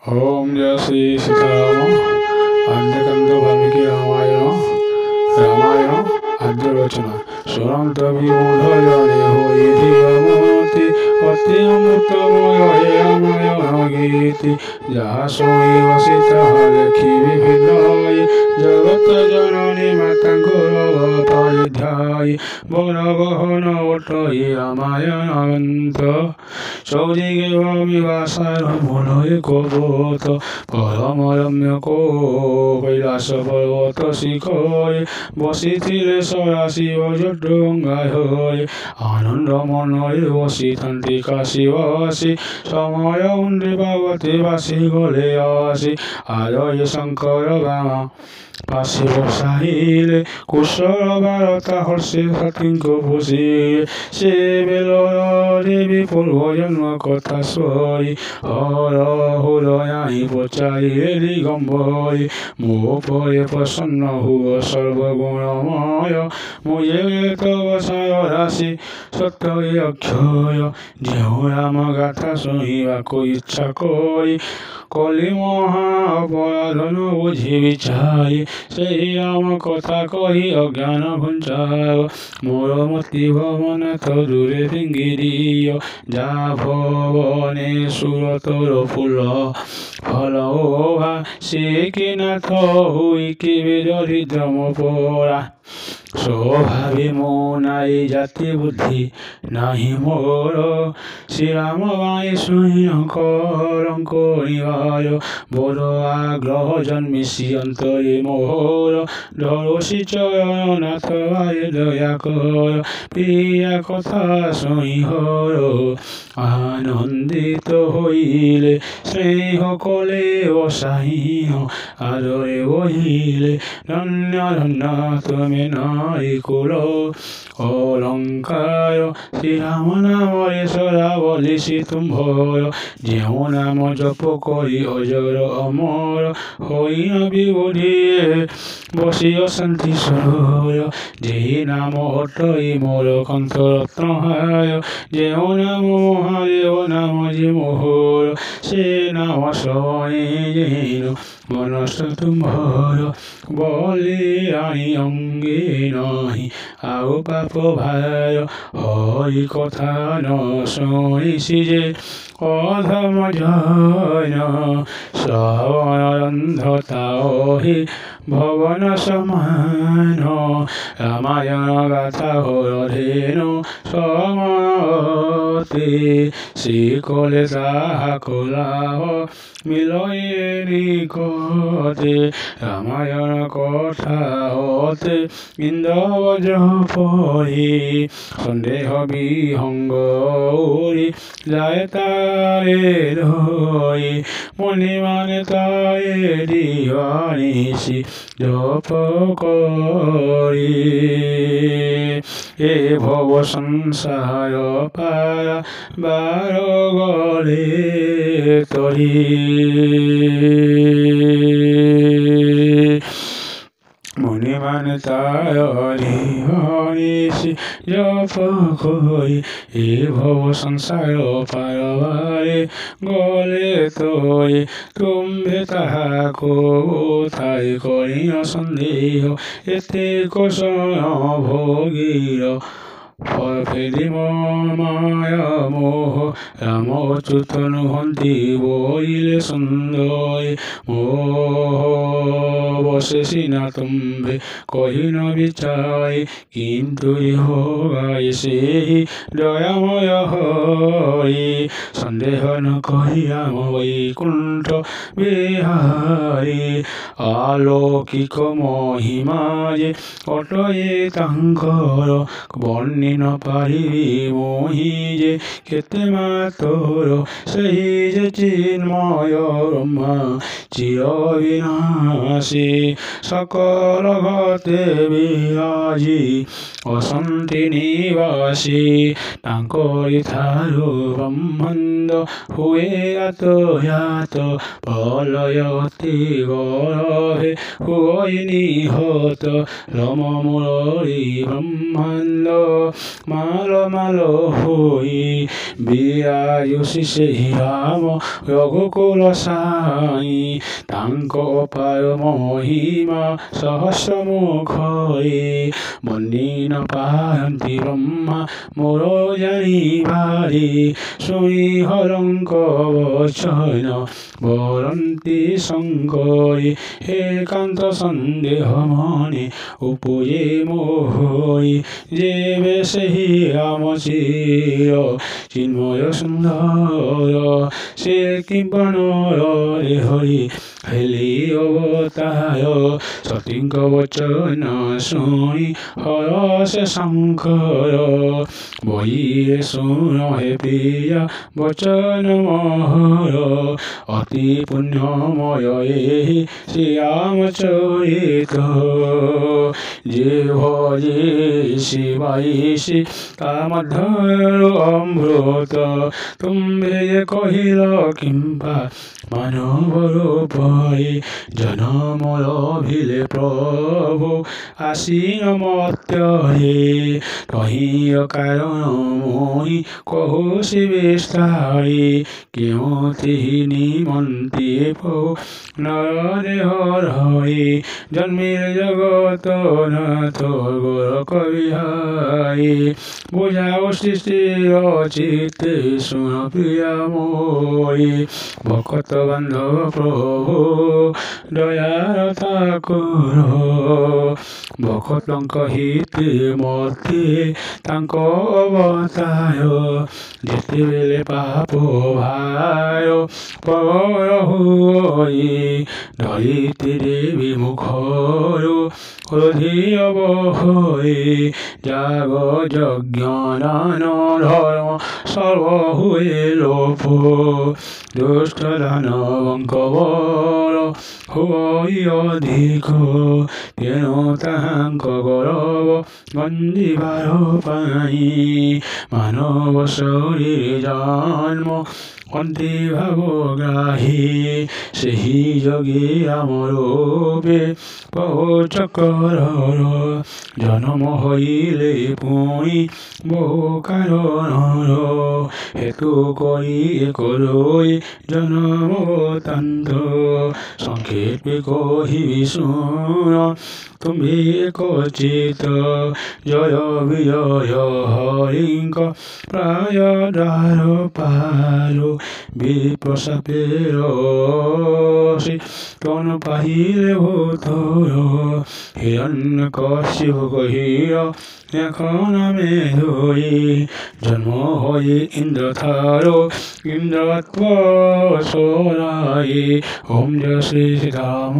ओम जय श्री सीताराम आद्यकांत वाल्मीकि रामायण आद्य रचना सुरंत विमूढ़ हो धीरमति अति अमृतमय रामायण गीति जहाँ शुणी सीता देखी विभिन्न जगत जननी माता गौरव ध्याय बर गहन ओटई रामायण ग्रंथ चौदिगे भाषार मूल गोबत परम रम्य को कैलास पर्वत शिखरे बसी सदाशिव जटगंगाय आनंद मनरे बसी तांत्रिक काशीवासी समय उन्रे पार्वती बासी गले आसी आदय शंकर बामा पासी बसाइले कुशल भारता हर्षे सतीको पुषिले से बेल देवी पूर्व जन्म कथा स्वरी हर हृदय पचारिले दिगंबरी मो परे प्रसन्न हुआ सर्वगुणमय मुझे तव साय राशि सत्य अक्षय जो राम गाथा शुणिबाको इच्छा करी कली महाअपराधन बुझि विचारी से राम कथा कही अज्ञान घुंचाय मोर मति भवनाथ दूरे फिंगिरिय जा भवने सुर तोर फूल फल ओभा से कि नाथ हुई कि दरिद्रम परा स्वभावी मो नाई जाति बुद्धि नाही मोर श्रीराम बाई स्वयं कर बड़ आग्रह जन्मिसी अंतरे मोर धरोसी चरणनाथ बाई दया कर प्रिया कथा शुणी हर आनंदित हईले स्नेह कले बसाई आदरे बहिले धन्य धन्य तुमे नारी कुल अलंकार श्रीराम नाम सदा बलिसी तुम्भर जो नाम जप करी अजर अमर होइन विबुधिए बसी अशांति सरोर जे नाम हटई मोर कंठ रत्नहाय जो नाम महादेव नाम जे मोहर से नाम सवने जेन मनस तुम्भर बलि आई अंगे नहीं आउ पाप भाय हरि कथा न शुणिसी जे अधम जन श्रवणरंधता हि भवन समान रामायण गाथा हरेनु समाते श्रीकले ताहा कलाभ मिलये निकटे रामायण कथा हते इंद्रवज्र परि सन्देह विहंग उरि जाय तारे धोई मुनि माने तारे दिवानिसी जप करी ए भव संसार पारा बार गले तरी मुनि माने तारे हरिषि जप करी ए भव संसार पारवारे गले तोरे तुम्भे ताहाको थाई करी असंदेह एते समय भोगीर फेरि माया मोह राम अच्युत नुहंती बोइले सुंदर मोह बसे सीना तुम्भे कही न विचारे किंतु गाय से ही दयामय हरि सन्देह न कही राम वैकुंठ बिहारी आलौकिक महिमा जे अटये तांकर बन्नी न पारिबी मोहि जे केते मातोर सही जे चिन्मय ब्रह्मा चिर विनाशी सकल घते विराजी असंति निवासी तांकरि थारु ब्रह्मांड হুয়ে আত প্রলয়তি গরহে হুয় নিহত রম মুররি ব্রহ্মাণ্ড মাল হুই বিরাজুষি সেই রাম রঘুকুল সাই তাঙ্ক অপার মহিমা সহস্রমুখরে বন্দিন পায়ন্তি ব্রহ্মা মোর জানিবারে শুনি হরঙ্ক বচন বরন্তি শঙ্করে একান্ত সন্দেহ মনে উপজে মোহরে যে বেশি রাম চির চিন্ময় সুন্দর সে কৃপণর হরি হেলি অবতার সতীঙ্ক বচন শুনি হরষ শঙ্কর বহিরে শুন হে প্রিয় বচন মহর অতি পুণ্যময় শ্রীরামচরিত যে ভজে শিবাই শ্রী কামধর অমৃত তুমি কহিল কিংবা মানব রূপে জনম লভিলে প্রভু আসীন মর্ত্যরে তহির কারণ মই কহুছি বিস্তারে কেউতি নিমন্তে নরদেহর হয়ে জন্মের জগত নাথ গোর কবিহারে বুঝাও সৃষ্টির চিত্তে শুন প্রিয়া মোরে ভকত বান্ধব প্রভু দয়ার ঠাকুর ভকতଙ୍କ হিতে মতে ତାଙ୍କ ଅବତାର ଯେତେବେଳେ ପାପ ଭାର ପର ହୁଏ ଧରିତ୍ରୀ ବିମୁଖରୁ କ୍ରୋଧି ଅବହଏ ଯାଗ ଯଜ୍ଞ ଦାନ ଧର୍ମ ସର୍ବ ହୁଏ ଲୋପ ଦୁଷ୍ଟ ଦାନବଙ୍କ ବଳ ହୁଏ ଅଧିକ ତେଣୁ ତାହାଙ୍କ ଗୌରବ ଗଞ୍ଜିବାର ପାଇଁ ମାନବ ଶରୀରେ ଜନ୍ମ ଅନ୍ତି ଭାବଗ୍ରାହୀ ସେହି ଯୋଗୀ ରାମ ରୂପେ ବହୁ ଚକରର ଜନ୍ମ ହୋଇଲେ ପୁଣି ବହୁ କାରଣର ହେତୁ କରି ଏକ ରହି ଜନ୍ମ ବୃତ୍ତାନ୍ତ ସଂକ୍ଷେପେ କହିବି ଶୁଣ ତୁମ୍ଭେ କଚିତ ଜୟ ବିଜୟ ହରିଙ୍କ ପ୍ରାୟ ଦ୍ୱାର ପାରୁ ବିପ୍ରସାପେର ସେ ତନୁ ପାହିଲେ ଭୂତର হিরণ্যকশিপ কহিল এখন আমি হই জন্ম হয়ে ইন্দ্রথার ইন্দ্রত্ব সরাই ওম জয় শ্রী রাম।